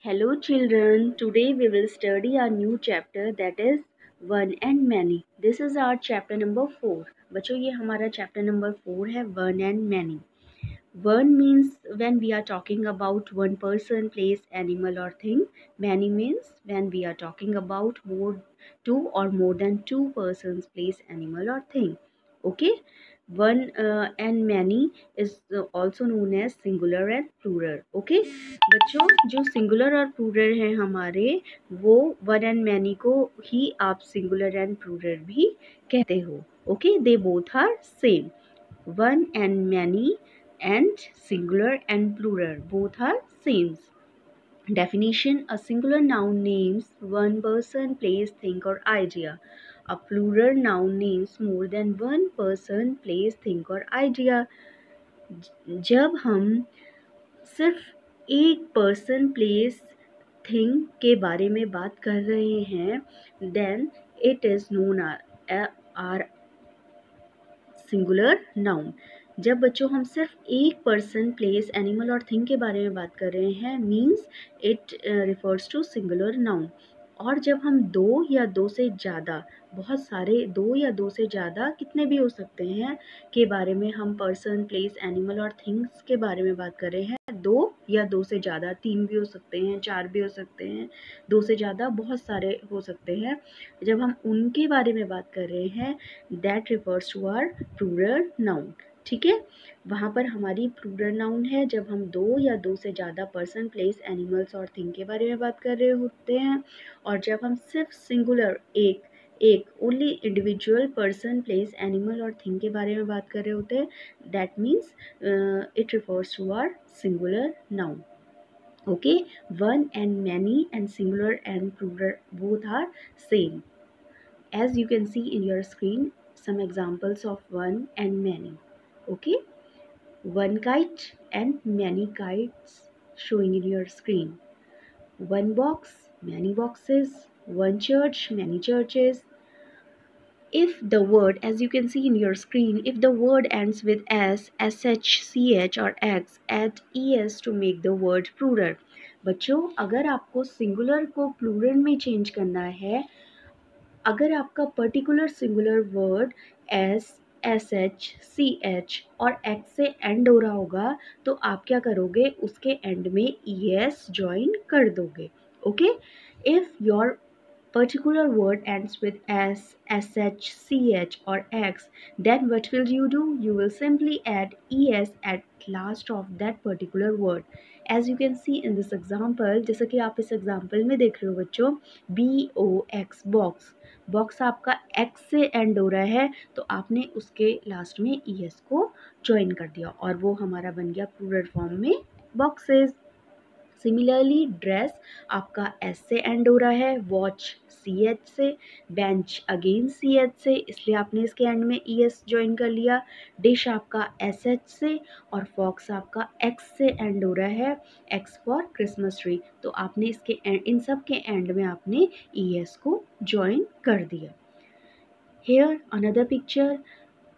Hello children, today we will study our new chapter that is one and many. This is our chapter number 4. बच्चों ये हमारा chapter number 4 है one and many. One means when we are talking about one person, place, animal or thing. Many means when we are talking about two or more than two persons, place, animal or thing. Okay. One and many is also known as singular and plural. Okay. बच्चों जो singular और plural हैं हमारे वो one and many को ही आप singular and plural भी कहते हो. Okay, they both are same. One and many and singular and plural both are same. Definition: a singular noun names one person, place, thing or idea. A plural noun names more than one person, place, thing or idea. जब हम सिर्फ एक person, place, thing के बारे में बात कर रहे हैं then it is known or singular noun. जब बच्चों हम सिर्फ एक पर्सन, प्लेस, एनिमल और थिंग के बारे में बात कर रहे हैं means it refers to singular noun. और जब हम दो या दो से ज़्यादा, बहुत सारे दो या दो से ज़्यादा कितने भी हो सकते हैं के बारे में हम पर्सन, प्लेस, एनिमल और थिंग्स के बारे में बात कर रहे हैं, दो या दो से ज़्यादा, तीन भी हो सकते हैं, चार भी हो सकते हैं, दो से ज़्यादा बहुत सारे हो सकते हैं. जब हम उनके बारे में बात कर रहे हैं that refers to or plural noun. ठीक है, वहाँ पर हमारी प्लूरल नाउन है जब हम दो या दो से ज़्यादा पर्सन, प्लेस, एनिमल्स और थिंग के बारे में बात कर रहे होते हैं. और जब हम सिर्फ सिंगुलर एक only individual person, place, animal और थिंग के बारे में बात कर रहे होते हैं that means it refers to or singular noun. Okay, one and many and singular and plural both are same. As you can see in your screen, some examples of one and many. Okay, one kite and many kites showing in your screen. One box, many boxes. One church, many churches. If the word, as you can see in your screen, if the word ends with s, sh, ch or x, add es to make the word plural. बच्चों अगर आपको singular को plural में change करना है, अगर आपका particular singular word S, S H, C H और एक्स से एंड हो रहा होगा तो आप क्या करोगे, उसके एंड में ई एस ज्वाइन कर दोगे. Okay, if your particular word ends with s, sh, ch or x, then what will you do? You will simply add es at last of that particular word. As you can see in this example, जैसा कि आप इस example में देख रहे हो बच्चों, box, box, box आपका x से एंड हो रहा है तो आपने उसके लास्ट में es को ज्वाइन कर दिया और वो हमारा बन गया प्लूरल फॉर्म में बॉक्सेस. सिमिलरली ड्रेस आपका एस से एंड हो रहा है, वॉच सी एच से, बेंच अगेन सी एच से, इसलिए आपने इसके एंड में ई एस ज्वाइन कर लिया. डिश आपका एस एच से और फॉक्स आपका एक्स से एंड हो रहा है, एक्स फॉर क्रिसमस ट्री, तो आपने इसके एंड, इन सब के एंड में आपने ई एस को ज्वाइन कर दिया. Here another picture.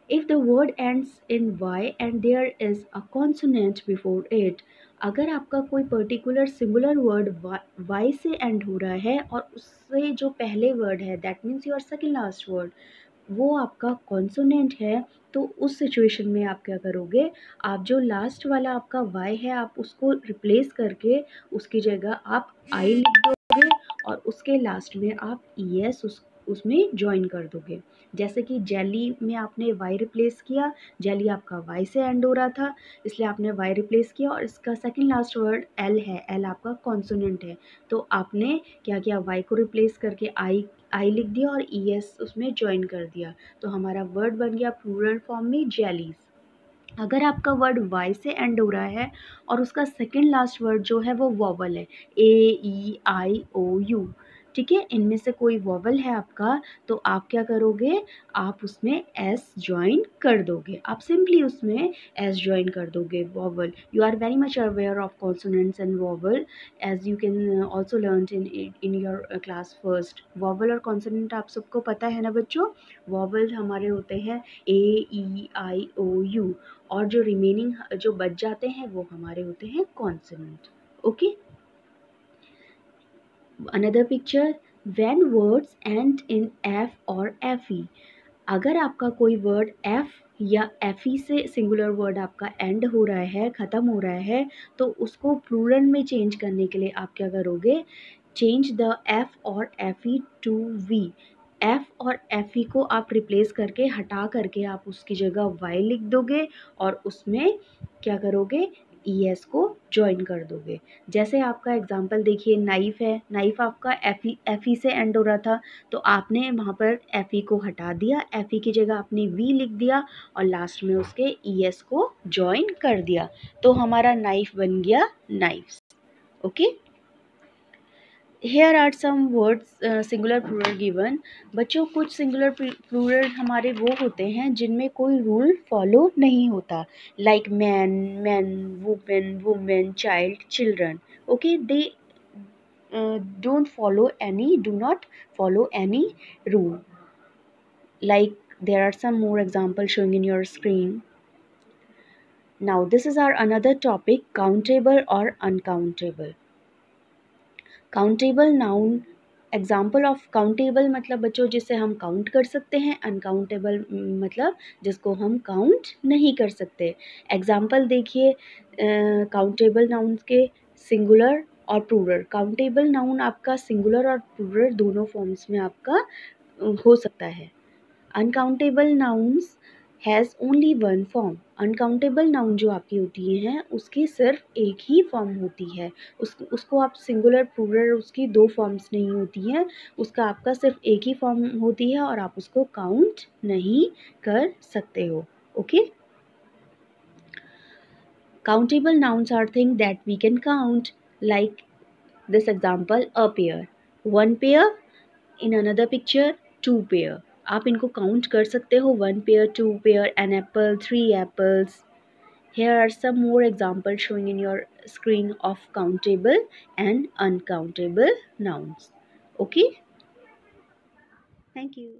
If the word ends in y and there is a consonant before it, अगर आपका कोई पर्टिकुलर सिंगुलर वर्ड y से एंड हो रहा है और उससे जो पहले वर्ड है that means your second last word वो आपका कॉन्सोनेंट है, तो उस सिचुएशन में आप क्या करोगे, आप जो लास्ट वाला आपका y है आप उसको रिप्लेस करके उसकी जगह आप i लिख दोगे और उसके लास्ट में आप ई एस उसमें ज्वाइन कर दोगे. जैसे कि जेली में आपने वाई रिप्लेस किया, जेली आपका वाई से एंड हो रहा था इसलिए आपने वाई रिप्लेस किया और इसका सेकंड लास्ट वर्ड एल है, एल आपका कॉन्सोनेंट है तो आपने क्या किया, वाई को रिप्लेस करके आई लिख दिया और ई एस उसमें ज्वाइन कर दिया तो हमारा वर्ड बन गया प्लूरल फॉर्म में जेलीज. अगर आपका वर्ड वाई से एंड हो रहा है और उसका सेकंड लास्ट वर्ड जो है वो वॉवल है, ए ई आई ओ यू, ठीक है, इनमें से कोई वॉवल है आपका तो आप क्या करोगे, आप उसमें एस ज्वाइन कर दोगे, आप सिंपली उसमें एस ज्वाइन कर दोगे vowel. You are very much aware of consonants and vowel as you can also learn in your class first. Vowel और कॉन्सोनेंट आप सबको पता है ना बच्चों. वॉवल हमारे होते हैं ए ई आई ओ यू और जो रिमेनिंग जो बच जाते हैं वो हमारे होते हैं consonant. Okay, Another picture, when words end in f or fe. अगर आपका कोई वर्ड f या fe से सिंगुलर वर्ड आपका एंड हो रहा है, ख़त्म हो रहा है, तो उसको प्लूरल में चेंज करने के लिए आप क्या करोगे, चेंज द f और fe टू v. f और fe को आप रिप्लेस करके हटा करके आप उसकी जगह y लिख दोगे और उसमें क्या करोगे, es को ज्वाइन कर दोगे. जैसे आपका एग्जांपल देखिए, नाइफ है, नाइफ आपका fe से एंड हो रहा था, तो आपने वहाँ पर fe को हटा दिया, fe की जगह आपने v लिख दिया और लास्ट में उसके es को ज्वाइन कर दिया, तो हमारा नाइफ बन गया knifes. Okay. Here are some words singular plural given. बच्चों कुछ सिंगुलर प्लूरल हमारे वो होते हैं जिनमें कोई रूल फॉलो नहीं होता, like man, man, women, women, child, children. Okay, they do not follow any rule. Like there are some more examples showing in your screen. Now this is our another topic, countable or uncountable. Countable noun, example of countable मतलब बच्चों जिसे हम count कर सकते हैं, uncountable मतलब जिसको हम काउंट नहीं कर सकते. एग्जाम्पल देखिए काउंटेबल नाउन के सिंगुलर और प्लूरल. काउंटेबल नाउन आपका सिंगुलर और प्लूरल दोनों फॉर्म्स में आपका हो सकता है. Uncountable nouns has only one form. Uncountable noun जो आपकी होती हैं उसकी सिर्फ एक ही फॉर्म होती है, उसको आप सिंगुलर प्लूरल उसकी दो फॉर्म्स नहीं होती हैं, उसका आपका सिर्फ एक ही फॉर्म होती है और आप उसको काउंट नहीं कर सकते हो. Okay. Countable nouns are thing that we can count, like this example, a pair, one pair, in another picture two pair. आप इनको काउंट कर सकते हो, one pair, two pair, an apple, three apples. Here are some more examples showing in your screen of countable and uncountable nouns. Okay? Thank you.